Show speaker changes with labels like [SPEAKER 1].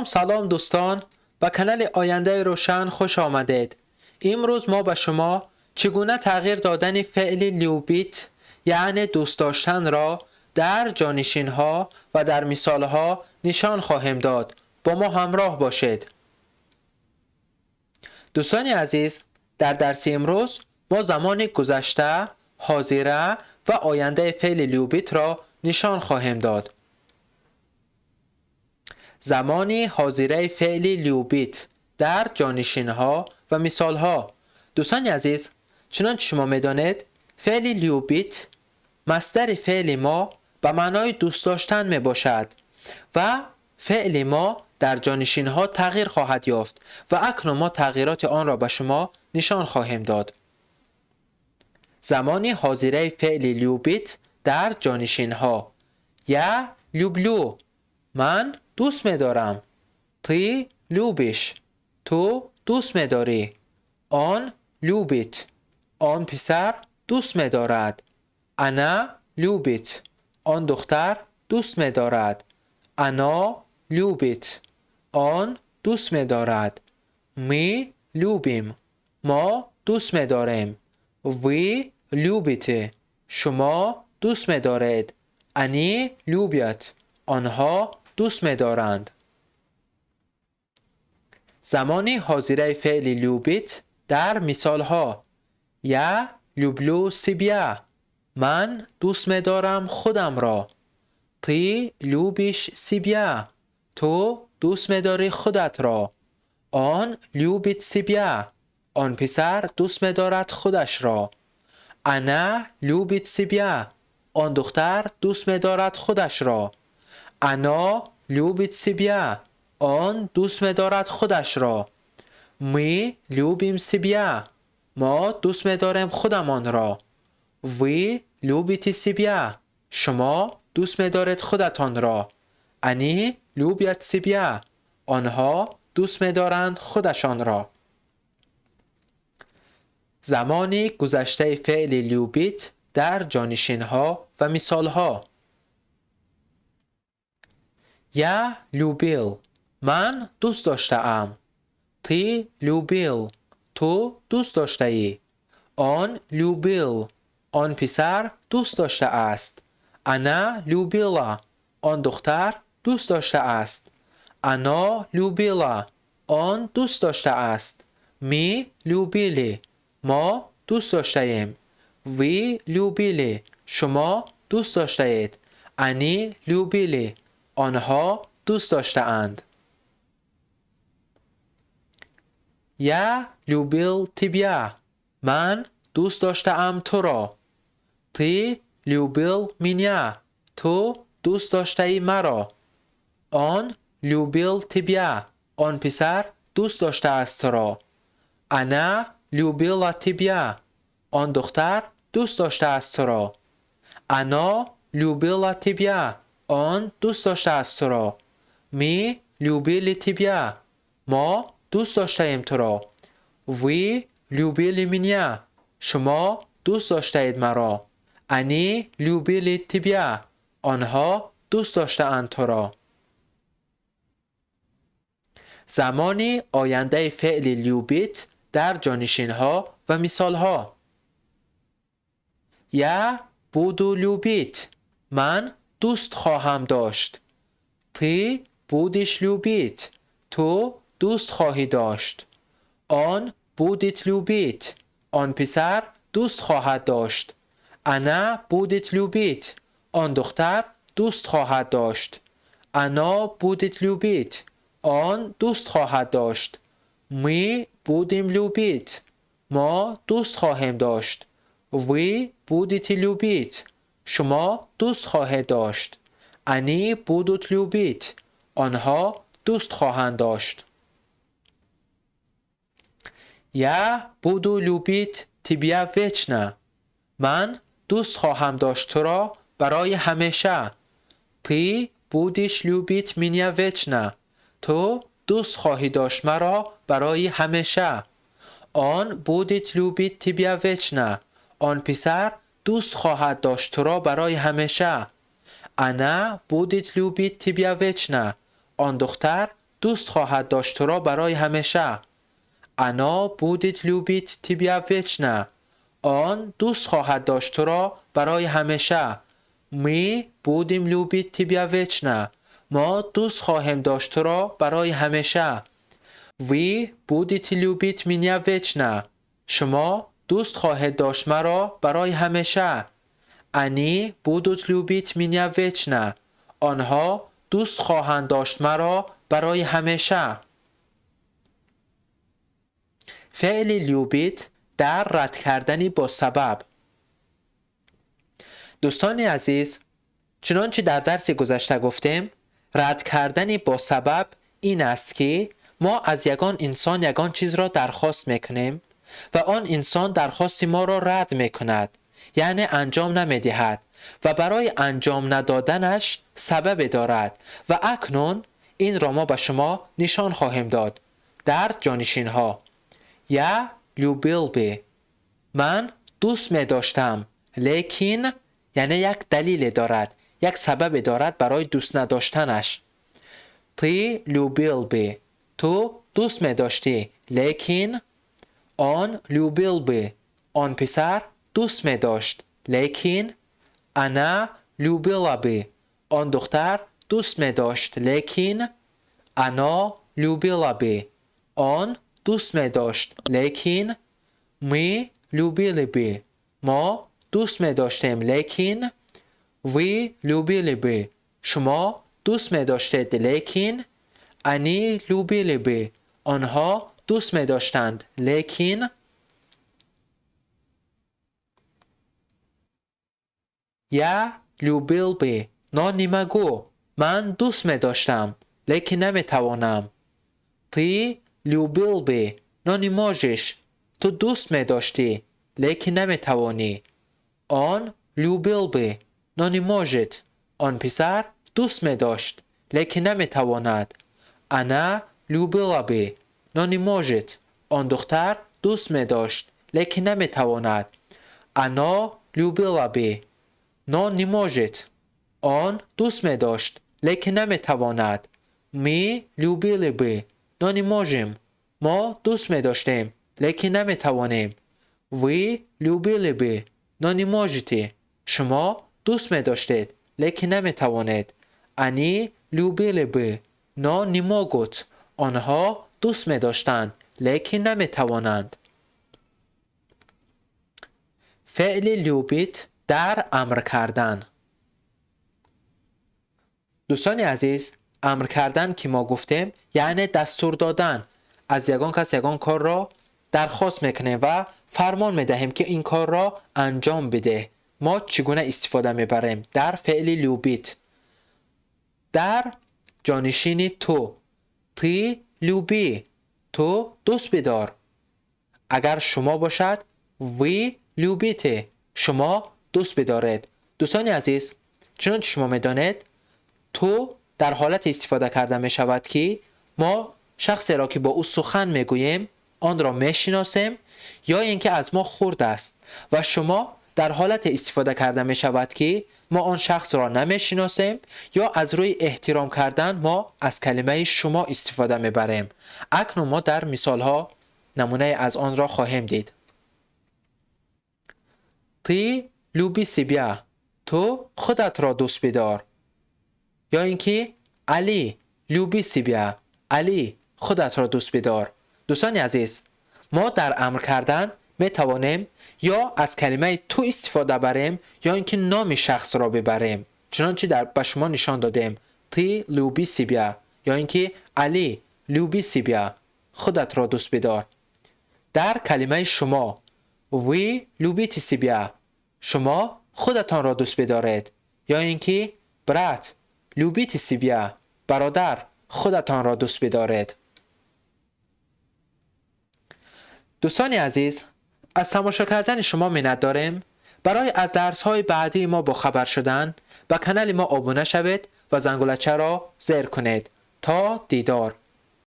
[SPEAKER 1] سلام دوستان، به کانال آینده روشن خوش آمدید. امروز ما به شما چگونه تغییر دادن فعل لیوبیت یعنی دوست داشتن را در جانشین ها و در مثال ها نشان خواهیم داد. با ما همراه باشید. دوستان عزیز، در درس امروز ما زمان گذشته، حاضره و آینده فعل لیوبیت را نشان خواهیم داد. زمانی حاضره فعل لیوبیت در جانشین ها و مثال ها. دوستان عزیز، چنانچه شما میدانید فعل لیوبیت مصدر فعل ما به معنای دوست داشتن می باشد و فعل ما در جانشین ها تغییر خواهد یافت و اکنون ما تغییرات آن را به شما نشان خواهیم داد. زمانی حاضره فعل لیوبیت در جانشین ها: یا لیوبلو، من دوست می‌دارم. تی لیوبیش، تو دوست می‌داری. آن لیوبیت، آن پسر دوست می‌دارد. انا لیوبیت، آن دختر دوست می‌دارد. انا لیوبیت، آن دوست می‌دارد. می لیوبیم، ما دوست می‌داریم. وی لیوبیته، شما دوست می‌دارید. انی لیوبیت، آنها دوست می‌دارند. زمانی حاضره فعل لیوبیت در مثال ها: یا لیوبلو سیبیا، من دوست می‌دارم خودم را. تی لیوبیش سیبیا، تو دوست می‌داری خودت را. آن لیوبیت سیبیا، آن پسر دوست می‌دارد خودش را. انا لیوبیت سیبیا، آن دختر دوست می‌دارد خودش را. انا لیوبیت سیبیا، آن دوست می‌دارد خودش را. می لیوبیم سیبیا، ما دوست می‌داریم خودمان را. وی لیوبیتی سیبیا، شما دوست می‌دارید خودتان را. انی لیوبیت سیبیا، آنها دوست می‌دارند خودشان را. زمانی گذشته فعل لیوبیت در جانشین ها و مثال ها: یا لیوبیل، من دوست داشته ام. تی لیوبیل، تو دوست داشته ای. آن لیوبیل، آن پسر دوست داشته است. انا لیوبیلا، آن دختر دوست داشته است. انا لیوبیلا، آن دوست داشته است. می لیوبیلی، ما دوست داشته ایم. وی لیوبیلی، شما دوست داشته اید. انی لیوبیلی، آنها دوست داشته اند. یا لیوبیل تیبیا، من دوست داشته ام تو را. تی لیوبیل مینیا، تو دوست داشته ای مرا. آن لیوبیل تیبیا، آن پسر دوست داشته است تو را. انا لیوبیلا تیبیا، آن دختر دوست داشته است تو را. انا لیوبیلا تیبیا، آن دوست داشته است تو را. می لیوبیلی تیبیا، ما دوست داشته ایم تو را. وی لیوبیلی مینیا، شما دوست داشته اید مرا. انی لیوبیلی تیبیا، آنها دوست داشته اند تو را. زمانی آینده فعل لیوبیت در جانشین ها و مثال ها: یا بودو لیوبیت، من دوست خواهم داشت. تی بودیش لیوبیت، تو دوست خواهی داشت. آن بودیت لیوبیت، آن پسر دوست خواهد داشت. انا بودیت لیوبیت، آن دختر دوست خواهد داشت. انا بودیت لیوبیت، آن دوست خواهد داشت. می بودیم لیوبیت، ما دوست خواهیم داشت. وی بودیتی لیوبیت، شما دوست خواهید داشت. انی بودوت لیوبیت، آنها دوست خواهند داشت. یا بودو لیوبیت تیبیا وچنا، من دوست خواهم داشت تو را برای همیشه. تی بودیش لیوبیت مینیا وچنا، تو دوست خواهی داشت مرا برای همیشه. آن بودیت لیوبیت تیبیا وچنا، آن پسر دوست خواهد داشت تو را برای همیشه. انا بودیت لیوبیت تیبیا وچنا، آن دختر دوست خواهد داشت تو را برای همیشه. انا بودیت لوبیت تیبیا وچنا. آن دوست خواهد داشت تو را برای همیشه. می بودیم لوبیت تیبیا وچنا. ما دوست خواهیم داشت تو را برای همیشه. وی بودیت لوبیت مینیا وچنا. شما دوست خواهد داشت مرا برای همیشه. انی بودوت لوبیت مینیا وچنا. آنها دوست خواهند داشت مرا برای همیشه. فعل لیوبیت در رد کردنی با سبب. دوستان عزیز، چنانچه در درس گذشته گفتیم، رد کردنی با سبب این است که ما از یگان انسان یگان چیز را درخواست میکنیم و آن انسان درخواست ما را رد میکند، یعنی انجام نمیدهد و برای انجام ندادنش سبب دارد و اکنون این را ما به شما نشان خواهیم داد در جانشین ها. یا لوبیل بی، من دوست می داشتم لیکن یعنی یک دلیل دارد، یک سبب دارد برای دوست نداشتنش. تی لوبیل بی، تو دوست می داشتی لیکن. آن لوبیل بی، آن پسر دوست می داشت لیکن. انا لوبیلا بی، آن دختر دوست می داشت لیکن. انا لوبیلا بی، آن دوست می داشت لیکن. می لوبیلی بی، ما دوست می داشتیم لیکن. وی لوبیلی بی، شما دوست می داشتید لیکن. انی لوبیلی بی، آنها دوست می داشتند لیکن. یا لوبیل بی، نه نیمگو، من دوست می داشتم لیکن نمی توانم. تی لوبیل بی، نه نیماجش، تو دوست می داشتی لیکن نمی توانی. آن لوبیل بی، نه نیماجت، آن پسر دوست می داشت لیکن نمی تواند. انا لوبیلا بی، نه نیماجت، آن دختر دوست می داشت لیکن نمی تواند. انا لوبیلا بی، نه نیماجت، آن دوست می داشت لیکن نمی تواند. می لوبیلی بی، نه نیماجم، ما دوست می داشتیم لیکن نمی توانیم. وی لوبیلی بی، نه نیماجتی، شما دوست می داشتید لیکن نمی توانید. انی لوبیلی بی، نه نیماگوت، آنها دوست می داشتند لیکن نمی توانند. فعل لوبیت در امر کردن. دوستان عزیز، امر کردن که ما گفتیم یعنی دستور دادن. از یگان کس یگان کار را درخواست میکنیم و فرمان میدهیم که این کار را انجام بده. ما چگونه استفاده میبریم در فعل لوبیت؟ در جانشین تو، تی لوبی، تو دوست بدار. اگر شما باشد وی لوبیته، شما دوست بدارید. دوستان عزیز، چنانچه شما میدانید تو در حالت استفاده کرده می شود که ما شخصی را که با او سخن می گوییم آن را می شناسیم یا اینکه از ما خرد است، و شما در حالت استفاده کرده می شود که ما آن شخص را نمی شناسیم یا از روی احترام کردن ما از کلمه شما استفاده می بریم. اکنون ما در مثال ها نمونه از آن را خواهیم دید. تی لوبی سیبیا، تو خودت را دوست بدار. یا اینکه علی لوبی سیبیا، علی خودت را دوست بدار. دوستان عزیز، ما در امر کردن می توانیم یا از کلمه تو استفاده بریم یا اینکه نام شخص را ببریم، چنانچه در به شما نشان دادیم. تی لوبی سیبیا یا اینکه علی لوبی سیبیا، خودت را دوست بدار. در کلمه شما وی لوبیتی سیبیا، شما خودتان را دوست بدارید. یا اینکه برات لوبیتی سیبیا، برادر خودتان را دوست بدارید. دوستان عزیز، از تماشا کردن شما منت داریم. برای از درس‌های بعدی ما با خبر شدن به کانال ما ابونه شوید و زنگولچه را زیر کنید. تا دیدار.